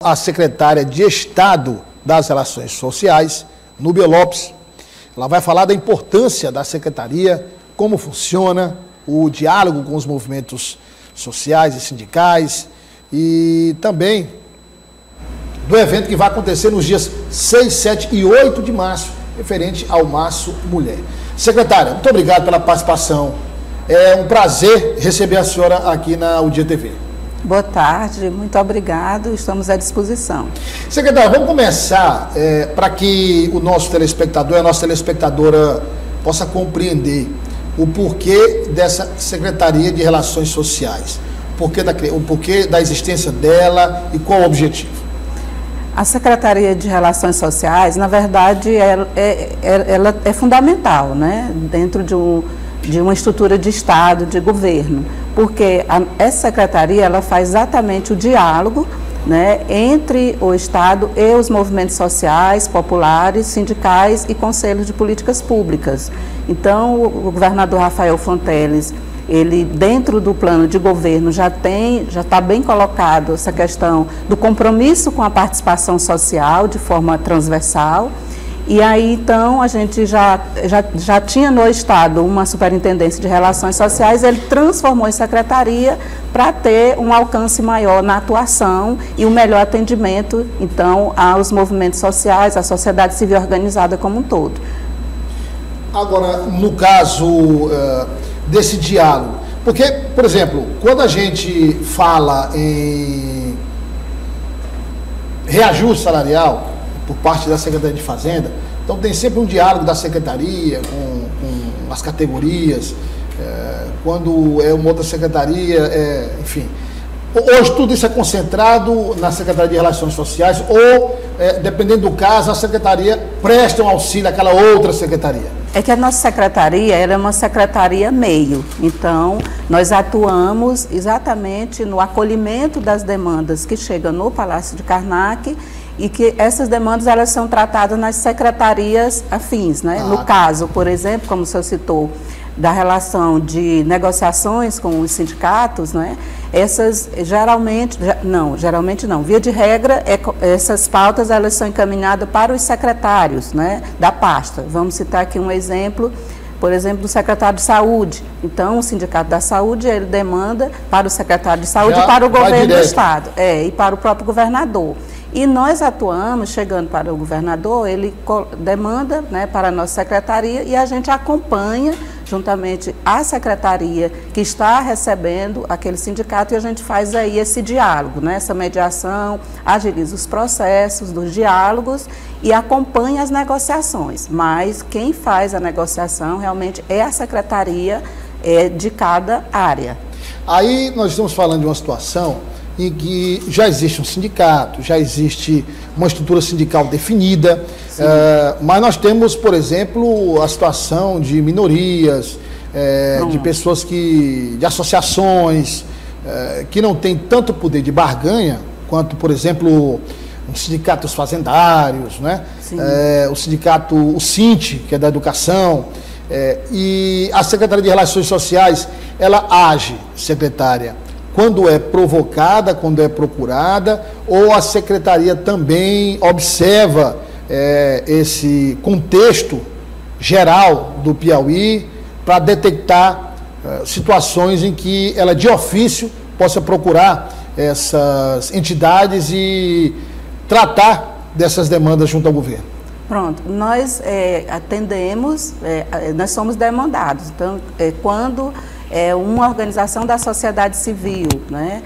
a secretária de Estado das Relações Sociais, Núbia Lopes. Ela vai falar da importância da secretaria, como funciona o diálogo com os movimentos sociais e sindicais e também do evento que vai acontecer nos dias 6, 7 e 8 de março, referente ao Março Mulher. Secretária, muito obrigado pela participação. É um prazer receber a senhora aqui na O Dia TV. Boa tarde, muito obrigado, estamos à disposição. Secretária, vamos começar para que o nosso telespectador e a nossa telespectadora possa compreender o porquê dessa Secretaria de Relações Sociais, o porquê da existência dela e qual o objetivo. A Secretaria de Relações Sociais, na verdade, ela é fundamental, né, dentro de uma estrutura de Estado, de governo, porque essa secretaria ela faz exatamente o diálogo, né, entre o Estado e os movimentos sociais, populares, sindicais e conselhos de políticas públicas. Então, o governador Rafael Fonteles, ele dentro do plano de governo já está bem colocado essa questão do compromisso com a participação social de forma transversal. E aí, então, a gente já tinha no Estado uma superintendência de relações sociais, ele transformou em secretaria para ter um alcance maior na atuação e um melhor atendimento, então, aos movimentos sociais, à sociedade civil organizada como um todo. Agora, no caso desse diálogo, porque, por exemplo, quando a gente fala em reajuste salarial por parte da Secretaria de Fazenda, então tem sempre um diálogo da Secretaria com as categorias, quando é uma outra secretaria, enfim. Hoje tudo isso é concentrado na Secretaria de Relações Sociais ou, dependendo do caso, a Secretaria presta um auxílio àquela outra secretaria? É que a nossa secretaria era uma secretaria meio, então nós atuamos exatamente no acolhimento das demandas que chegam no Palácio de Karnak e que essas demandas elas são tratadas nas secretarias afins, né? No caso, por exemplo, como o senhor citou, da relação de negociações com os sindicatos, né? Essas geralmente não, via de regra, essas pautas elas são encaminhadas para os secretários, né, da pasta. Vamos citar aqui um exemplo, por exemplo, do secretário de Saúde. Então, o Sindicato da Saúde, ele demanda para o secretário de Saúde e para o governo do Estado, e para o próprio governador. E nós atuamos, chegando para o governador, ele demanda, né, para a nossa secretaria e a gente acompanha juntamente a secretaria que está recebendo aquele sindicato e a gente faz aí esse diálogo, né, essa mediação, agiliza os processos dos diálogos e acompanha as negociações. Mas quem faz a negociação realmente é a secretaria de cada área. Aí nós estamos falando de uma situação em que já existe um sindicato, já existe uma estrutura sindical definida, mas nós temos, por exemplo, a situação de minorias, de pessoas de associações, que não têm tanto poder de barganha quanto, por exemplo, o sindicato dos fazendários, né? O sindicato, o SINT, que é da educação, e a Secretaria de Relações Sociais, ela age, secretária, quando é provocada, quando é procurada, ou a Secretaria também observa esse contexto geral do Piauí para detectar situações em que ela, de ofício, possa procurar essas entidades e tratar dessas demandas junto ao governo? Pronto, nós atendemos, nós somos demandados. Então, quando uma organização da sociedade civil, né,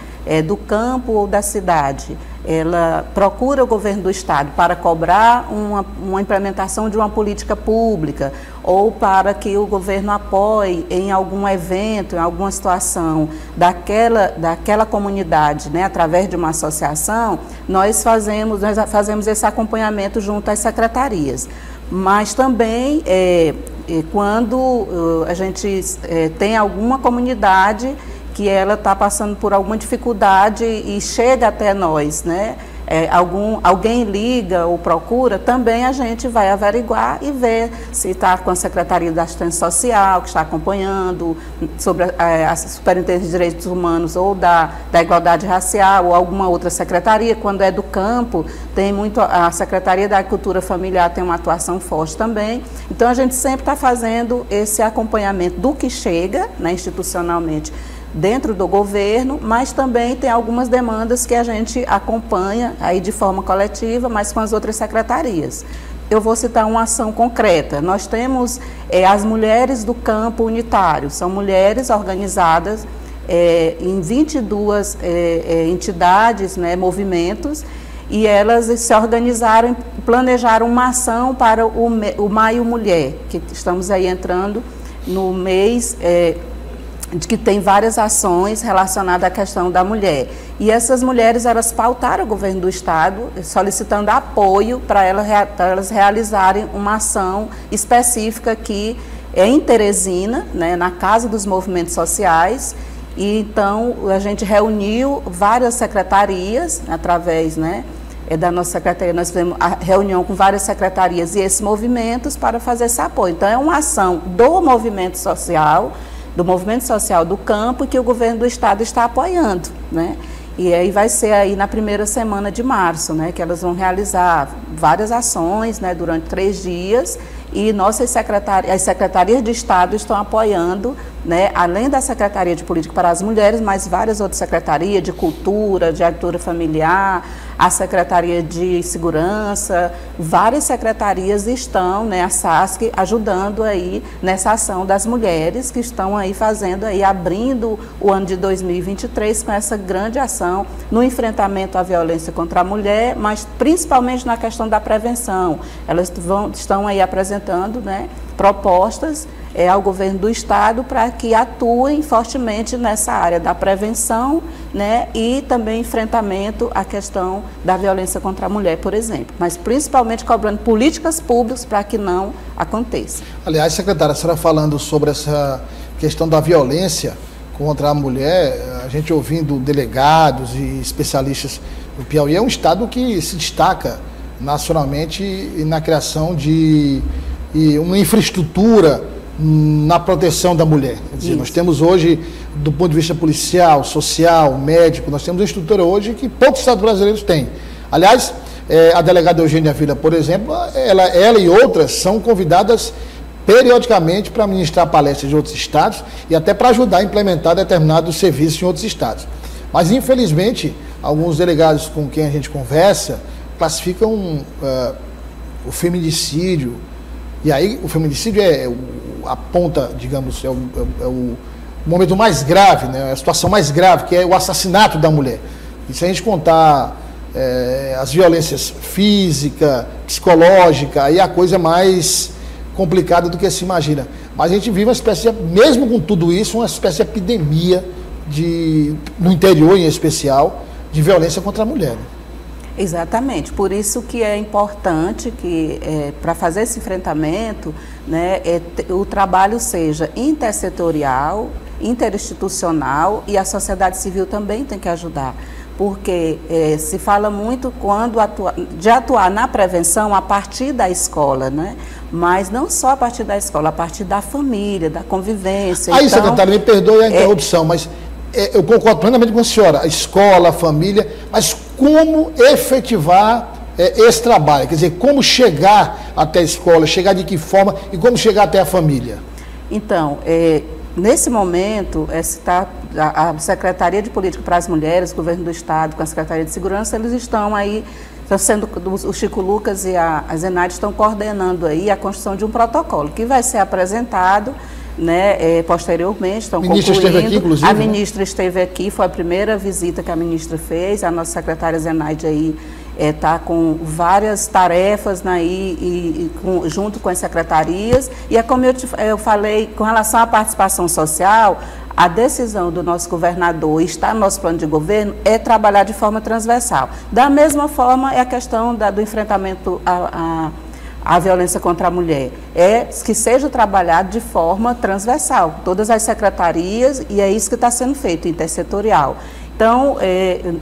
do campo ou da cidade, ela procura o governo do Estado para cobrar uma implementação de uma política pública ou para que o governo apoie em algum evento, em alguma situação daquela comunidade, né, através de uma associação, nós fazemos esse acompanhamento junto às secretarias. Mas também, quando a gente tem alguma comunidade que ela está passando por alguma dificuldade e chega até nós, né? alguém liga ou procura, também a gente vai averiguar e ver se está com a Secretaria da Assistência Social, que está acompanhando, sobre a Superintendência de Direitos Humanos ou da Igualdade Racial, ou alguma outra secretaria. Quando é do campo, tem muito, a Secretaria da Agricultura Familiar tem uma atuação forte também. Então, a gente sempre está fazendo esse acompanhamento do que chega, né, institucionalmente, dentro do governo, mas também tem algumas demandas que a gente acompanha aí de forma coletiva, mas com as outras secretarias. Eu vou citar uma ação concreta. Nós temos as mulheres do campo unitário, são mulheres organizadas em 22 entidades, né, movimentos, e elas se organizaram e planejaram uma ação para o Maio Mulher, que estamos aí entrando no mês de que tem várias ações relacionadas à questão da mulher. E essas mulheres, elas pautaram o governo do estado, solicitando apoio para elas realizarem uma ação específica aqui em Teresina, né, na Casa dos Movimentos Sociais. E então a gente reuniu várias secretarias, através, né, da nossa secretaria, nós fizemos a reunião com várias secretarias e esses movimentos para fazer esse apoio. Então é uma ação do movimento social do campo, que o governo do estado está apoiando, né? E aí vai ser aí na primeira semana de março, né, que elas vão realizar várias ações, né, durante 3 dias, e as secretarias de Estado estão apoiando, né, além da Secretaria de Política para as Mulheres, mas várias outras secretarias de Cultura, de Agricultura Familiar, a Secretaria de Segurança, várias secretarias estão, né, a SASC, ajudando aí nessa ação das mulheres que estão aí fazendo, aí, abrindo o ano de 2023 com essa grande ação no enfrentamento à violência contra a mulher, mas principalmente na questão da prevenção. Elas estão aí apresentando, né, propostas ao governo do estado para que atuem fortemente nessa área da prevenção, né, e também enfrentamento à questão da violência contra a mulher, por exemplo, mas principalmente cobrando políticas públicas para que não aconteça. Aliás, secretária, a senhora falando sobre essa questão da violência contra a mulher, a gente ouvindo delegados e especialistas do Piauí, é um estado que se destaca nacionalmente na criação de uma infraestrutura na proteção da mulher. Quer dizer, nós temos hoje, do ponto de vista policial, social, médico, nós temos uma estrutura hoje que poucos estados brasileiros têm. Aliás, a delegada Eugênia Vila, por exemplo, ela e outras são convidadas periodicamente para ministrar palestras de outros estados e até para ajudar a implementar determinados serviços em outros estados. Mas, infelizmente, alguns delegados com quem a gente conversa classificam o feminicídio. E aí o feminicídio a ponta, digamos, é o momento mais grave, né? A situação mais grave, que é o assassinato da mulher. E se a gente contar as violências física, psicológica, aí a coisa é mais complicada do que se imagina. Mas a gente vive uma espécie, mesmo com tudo isso, uma espécie de epidemia no interior em especial, de violência contra a mulher. Exatamente, por isso que é importante que, para fazer esse enfrentamento, né, o trabalho seja intersetorial, interinstitucional, e a sociedade civil também tem que ajudar, porque se fala muito de atuar na prevenção a partir da escola, né? Mas não só a partir da escola, a partir da família, da convivência. Aí, então, secretária, me perdoe a interrupção, mas eu concordo plenamente com a senhora, a escola, a família, mas como efetivar esse trabalho? Quer dizer, como chegar até a escola, chegar de que forma e como chegar até a família? Então, nesse momento, a Secretaria de Política para as Mulheres, o Governo do Estado, com a Secretaria de Segurança, eles estão aí, o Chico Lucas e a Zenaide estão coordenando aí a construção de um protocolo que vai ser apresentado, né, posteriormente, estão concluindo. A ministra esteve aqui, inclusive. A ministra esteve aqui, foi a primeira visita que a ministra fez. A nossa secretária Zenaide aí está com várias tarefas, né, junto com as secretarias. E é como eu falei, com relação à participação social, a decisão do nosso governador, está no nosso plano de governo, é trabalhar de forma transversal. Da mesma forma, é a questão do enfrentamento à violência contra a mulher, que seja trabalhado de forma transversal, todas as secretarias, e é isso que está sendo feito, intersetorial. Então,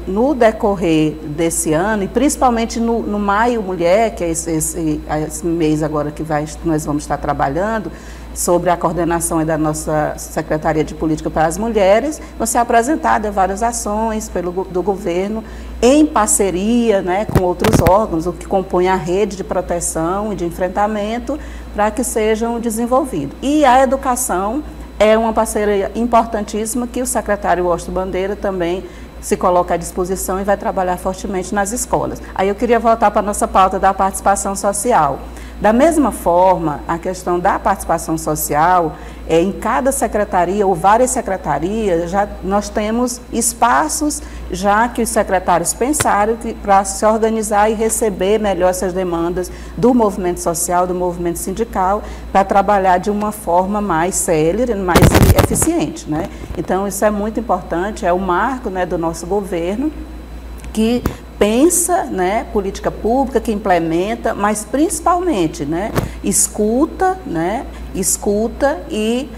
no decorrer desse ano, e principalmente no Maio Mulher, que é esse mês agora que nós vamos estar trabalhando, sobre a coordenação da nossa Secretaria de Política para as Mulheres, vão ser apresentadas várias ações do governo, em parceria, né, com outros órgãos, o que compõe a rede de proteção e de enfrentamento, para que sejam desenvolvidos. E a educação é uma parceria importantíssima que o secretário Washington Bandeira também se coloca à disposição e vai trabalhar fortemente nas escolas. Aí eu queria voltar para a nossa pauta da participação social. Da mesma forma, a questão da participação social, em cada secretaria ou várias secretarias, nós temos espaços já que os secretários pensaram para se organizar e receber melhor essas demandas do movimento social, do movimento sindical, para trabalhar de uma forma mais célere, mais eficiente, né? Então, isso é muito importante, é o marco, né, do nosso governo, que pensa, né, política pública, que implementa, mas principalmente, né, escuta e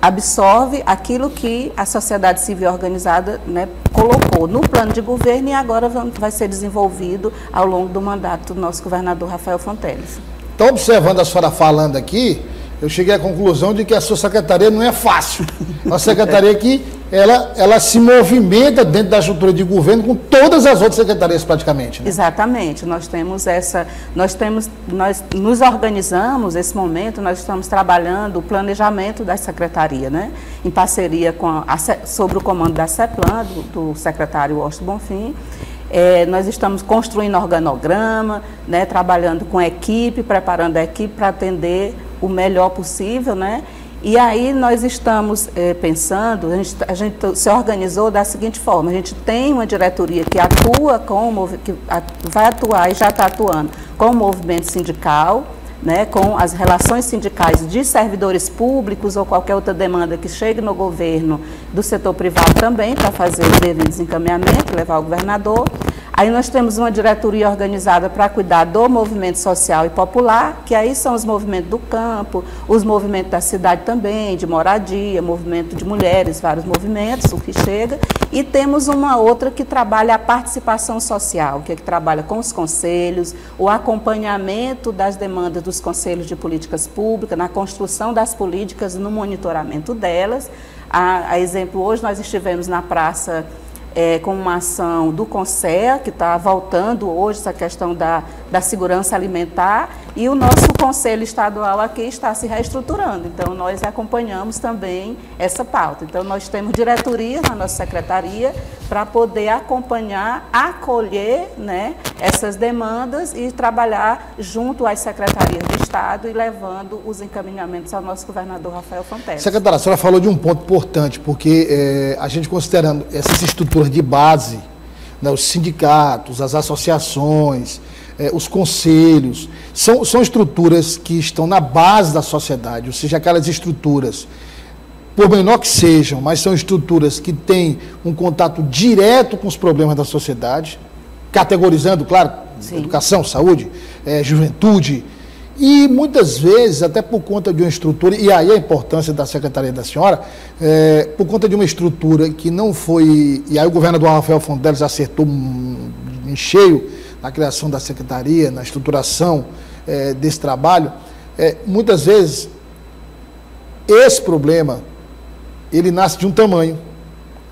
absorve aquilo que a sociedade civil organizada, né, colocou no plano de governo e agora vai ser desenvolvido ao longo do mandato do nosso governador Rafael Fonteles. Então, observando a senhora falando aqui, eu cheguei à conclusão de que a sua secretaria não é fácil. É uma secretaria que ela se movimenta dentro da estrutura de governo com todas as outras secretarias praticamente, né? Exatamente. Nós nos organizamos, nesse momento, nós estamos trabalhando o planejamento da secretaria, né? Em parceria sobre o comando da CEPLAN, do secretário Washington Bonfim. Nós estamos construindo organograma, né, trabalhando com a equipe, preparando a equipe para atender o melhor possível, né? E aí nós estamos pensando, a gente se organizou da seguinte forma: a gente tem uma diretoria que atua vai atuar e já está atuando com o movimento sindical, né, com as relações sindicais de servidores públicos ou qualquer outra demanda que chegue no governo do setor privado também, para fazer o devido desencaminhamento, levar ao governador. Aí nós temos uma diretoria organizada para cuidar do movimento social e popular, que aí são os movimentos do campo, os movimentos da cidade também, de moradia, movimento de mulheres, vários movimentos, o que chega. E temos uma outra que trabalha a participação social, que trabalha com os conselhos, o acompanhamento das demandas dos conselhos de políticas públicas, na construção das políticas, no monitoramento delas. A exemplo, hoje nós estivemos na praça com uma ação do CONSEA, que está voltando hoje essa questão da segurança alimentar, e o nosso Conselho Estadual aqui está se reestruturando. Então, nós acompanhamos também essa pauta. Então, nós temos diretoria na nossa secretaria para poder acompanhar, acolher, né, essas demandas e trabalhar junto às secretarias de Estado e levando os encaminhamentos ao nosso governador Rafael Fonteles. Secretária, a senhora falou de um ponto importante, porque a gente considerando essas estruturas de base, né, os sindicatos, as associações, os conselhos, são estruturas que estão na base da sociedade, ou seja, aquelas estruturas, por menor que sejam, mas são estruturas que têm um contato direto com os problemas da sociedade, categorizando, claro, sim, educação, saúde, juventude, e muitas vezes, até por conta de uma estrutura, e aí a importância da secretaria da senhora, por conta de uma estrutura que não foi, e aí o governador Rafael Fonteles acertou em cheio na criação da secretaria, na estruturação desse trabalho, muitas vezes esse problema, ele nasce de um tamanho,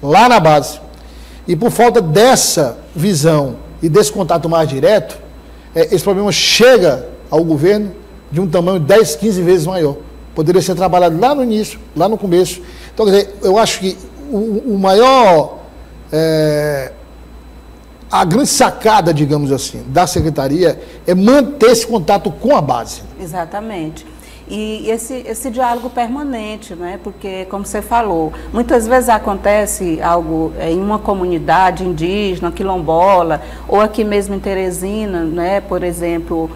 lá na base, e por falta dessa visão e desse contato mais direto, esse problema chega ao governo de um tamanho 10, 15 vezes maior. Poderia ser trabalhado lá no início, lá no começo. Então, quer dizer, eu acho que o maior, a grande sacada, digamos assim, da secretaria é manter esse contato com a base. Exatamente. E esse diálogo permanente, né? Porque, como você falou, muitas vezes acontece algo em uma comunidade indígena, quilombola, ou aqui mesmo em Teresina, né? Por exemplo,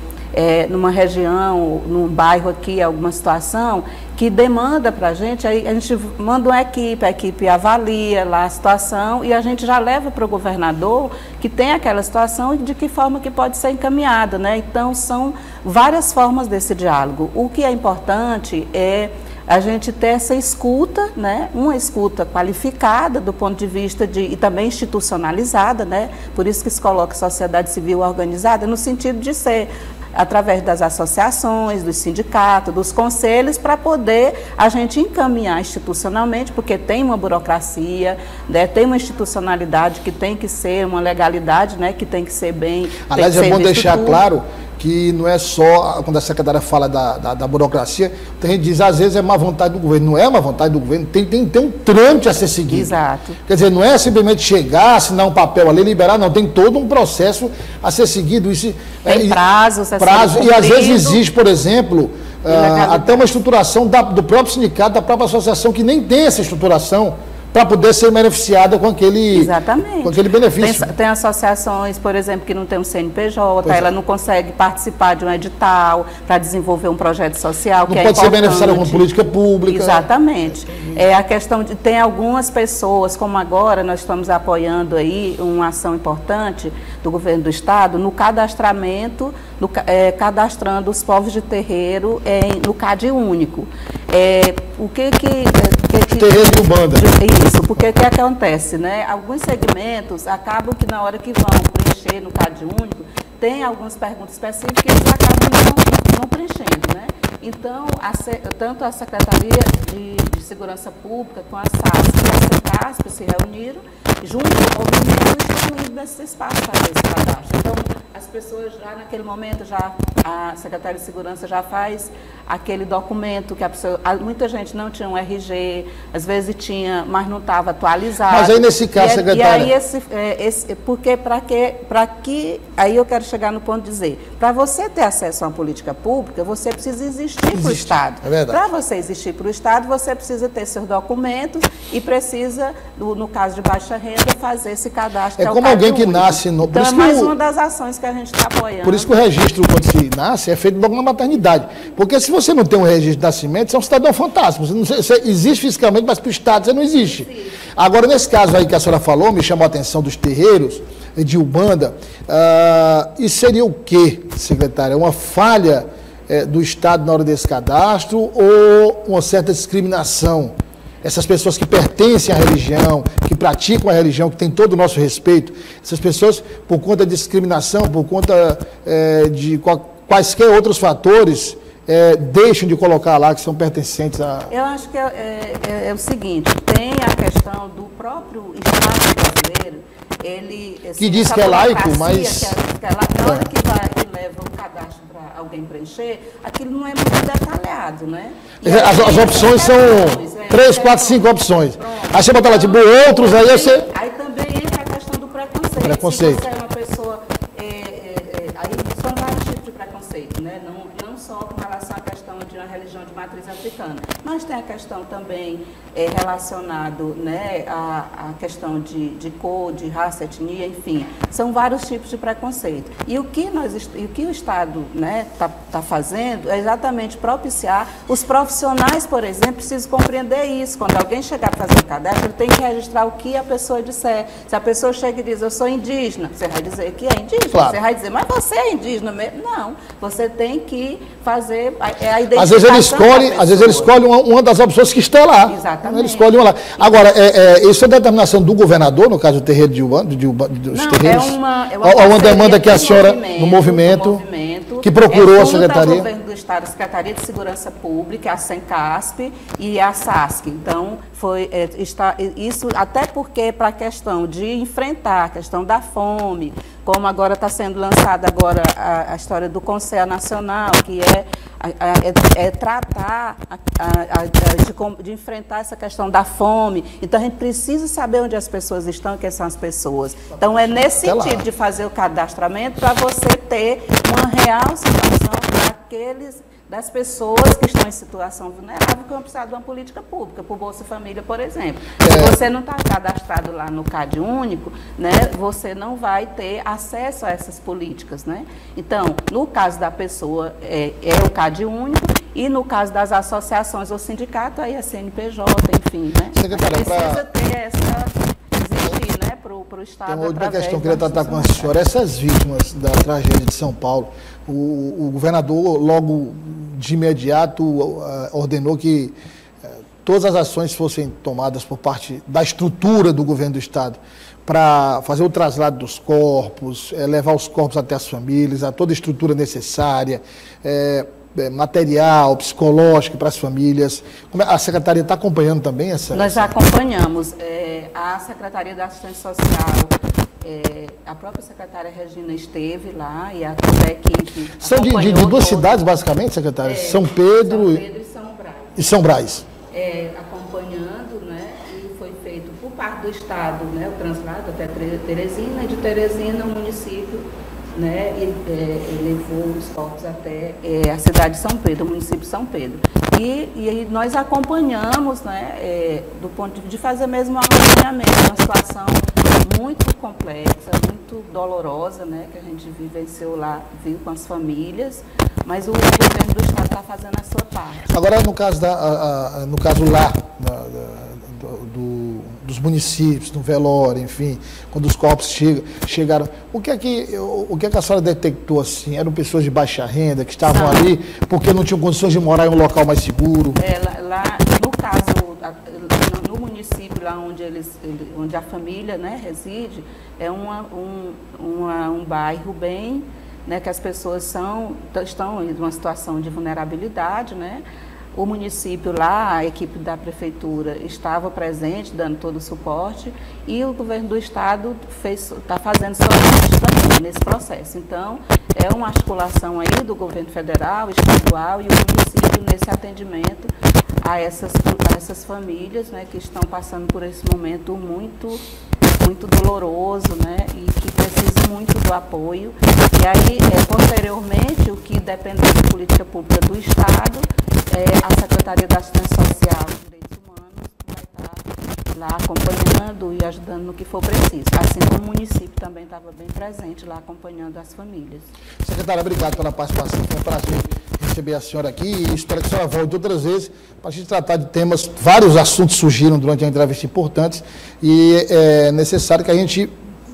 numa região, num bairro aqui, alguma situação que demanda para a gente, aí a gente manda uma equipe, a equipe avalia lá a situação e a gente já leva para o governador que tem aquela situação e de que forma que pode ser encaminhada, né? Então, são várias formas desse diálogo. O que é importante é a gente ter essa escuta, né, uma escuta qualificada do ponto de vista e também institucionalizada, né, por isso que se coloca sociedade civil organizada, no sentido de ser através das associações, dos sindicatos, dos conselhos, para poder a gente encaminhar institucionalmente, porque tem uma burocracia, né, tem uma institucionalidade que tem que ser, uma legalidade, né, que tem que ser bem... Aliás, é bom deixar claro que não é só, quando a secretária fala da burocracia, tem gente que diz, às vezes é má vontade do governo. Não é má vontade do governo, tem um trâmite a ser seguido. Exato. Quer dizer, não é simplesmente chegar, assinar um papel ali, liberar, não, tem todo um processo a ser seguido. Isso, tem prazos a ser cumprido. E às vezes existe, por exemplo, até uma estruturação do próprio sindicato, da própria associação, que nem tem essa estruturação, para poder ser beneficiada com aquele benefício. Tem associações, por exemplo, que não tem um CNPJ, ela não consegue participar de um edital para desenvolver um projeto social, não pode ser beneficiada com política pública. Exatamente. A questão de, tem algumas pessoas, como agora nós estamos apoiando aí uma ação importante do governo do estado, no cadastramento, cadastrando os povos de terreiro no CAD único. Terreiro de Umbanda. Isso, porque o que acontece, né? Alguns segmentos acabam que na hora que vão preencher no CAD único, tem algumas perguntas específicas que eles acabam não preenchendo, né? Então, tanto a Secretaria de Segurança Pública com a SASP e a SECASP se reuniram, junto ao movimento, estão indo nesse espaço para esse cadastro. Então, as pessoas já naquele momento, a Secretaria de Segurança já faz aquele documento que muita gente não tinha um RG, às vezes tinha, mas não estava atualizado. Mas aí nesse caso, secretária... E aí porque aí eu quero chegar no ponto de dizer, para você ter acesso a uma política pública, você precisa existir para o Estado. É verdade. Para você existir para o Estado, você precisa ter seus documentos e precisa, no caso de baixa renda, fazer esse cadastro. É como alguém que nasce... Então é mais uma das ações que a gente está apoiando. Por isso que o registro, quando se nasce, é feito logo na maternidade. Porque se você não tem um registro de nascimento, você é um cidadão fantasma. Você existe fisicamente, mas para o Estado você não existe. Sim. Agora, nesse caso aí que a senhora falou, me chamou a atenção dos terreiros de Umbanda, isso seria o quê, secretária? Uma falha do Estado na hora desse cadastro ou uma certa discriminação? Essas pessoas que pertencem à religião, que praticam a religião, que têm todo o nosso respeito, essas pessoas, por conta de discriminação, por conta de quaisquer outros fatores, deixam de colocar lá que são pertencentes a... Eu acho que é o seguinte, tem a questão do próprio Estado brasileiro, que diz que é laico, mas... Na hora que leva um cadastro para alguém preencher, aquilo não é muito detalhado, né? As opções são 3, 4, 5 opções. Pronto. Aí você bota lá, tipo, outros, aí você... Aí também entra a questão do preconceito. Se você é uma pessoa... aí são vários tipos de preconceito, né? Não só com relação à questão de uma religião de matriz africana, mas tem a questão também relacionado, né, à questão de cor, de raça, etnia, enfim. São vários tipos de preconceito. E o que o Estado, né, tá fazendo é exatamente propiciar os profissionais, por exemplo, precisam compreender isso. Quando alguém chegar para fazer o cadastro, ele tem que registrar o que a pessoa disser. Se a pessoa chega e diz, eu sou indígena, você vai dizer que é indígena. Claro. Você vai dizer, mas você é indígena mesmo? Não. Você tem que fazer a identificação. Às vezes ele escolhe uma das opções que está lá. Exatamente. Ele escolhe uma lá. Agora, isso é determinação do governador, no caso do terreiro dos terreiros? É uma demanda que a senhora, no movimento, que procurou a Secretaria? O governo do Estado, a Secretaria de Segurança Pública, a SENCASP e a SASC. Então, isso até porque para a questão de enfrentar a questão da fome, como agora está sendo lançada a história do Conselho Nacional, que tratar de enfrentar essa questão da fome. Então, a gente precisa saber onde as pessoas estão e quem são as pessoas. Então, é nesse sentido de fazer o cadastramento para você ter uma real situação das pessoas que estão em situação vulnerável que vão precisar de uma política pública, por Bolsa Família, por exemplo. Se você não está cadastrado lá no CAD único, né, você não vai ter acesso a essas políticas, né? Então, no caso da pessoa, é o CAD único, e no caso das associações ou sindicato, aí é CNPJ, enfim, né? Secretária, precisa ter existir, né, para o Estado. Tem uma outra questão que eu queria tratar com a senhora. Essas vítimas da tragédia de São Paulo, o governador logo de imediato ordenou que todas as ações fossem tomadas por parte da estrutura do governo do Estado para fazer o traslado dos corpos, levar os corpos até as famílias, a toda a estrutura necessária, material, psicológico para as famílias. A Secretaria está acompanhando também essa? Nós acompanhamos. A Secretaria da Assistência Social, a própria secretária Regina esteve lá e toda a equipe. São de duas cidades, basicamente, secretária? São Pedro e São Brás. E São Brás. Acompanhando, né, e foi feito por parte do Estado, né, o translado até Teresina, e de Teresina o município, né, levou os corpos até a cidade de São Pedro, o município de São Pedro. E nós acompanhamos, né, do ponto de fazer mesmo um acompanhamento, uma situação muito complexa, muito dolorosa, né, que a gente vivenciou lá, viu com as famílias, mas o governo do Estado está fazendo a sua parte. Agora, no caso lá, dos municípios, no velório, enfim, quando os corpos chegaram, o que é que a senhora detectou assim? Eram pessoas de baixa renda que estavam ali porque não tinham condições de morar em um local mais seguro? Lá, no caso, no município lá onde a família, né, reside, é um bairro bem, né, que as pessoas estão em uma situação de vulnerabilidade, né? O município lá, a equipe da prefeitura estava presente, dando todo o suporte, e o governo do estado está fazendo sua parte também nesse processo. Então, é uma articulação aí do governo federal, estadual e o município nesse atendimento a essas famílias, né, que estão passando por esse momento muito doloroso, né, e que precisam muito do apoio. E aí, posteriormente, o que depende da política pública do Estado, a Secretaria da Assistência Social e Direitos Humanos vai estar lá acompanhando e ajudando no que for preciso. Assim como o município também estava bem presente lá acompanhando as famílias. Secretária, obrigado pela participação. Foi um prazer receber a senhora aqui e espero que a senhora volte outras vezes para a gente tratar de temas. Vários assuntos surgiram durante a entrevista importantes e é necessário que a gente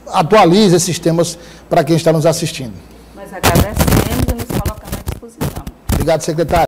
atualize esses temas para quem está nos assistindo. Nós agradecemos e nos colocamos à disposição. Obrigado, secretário.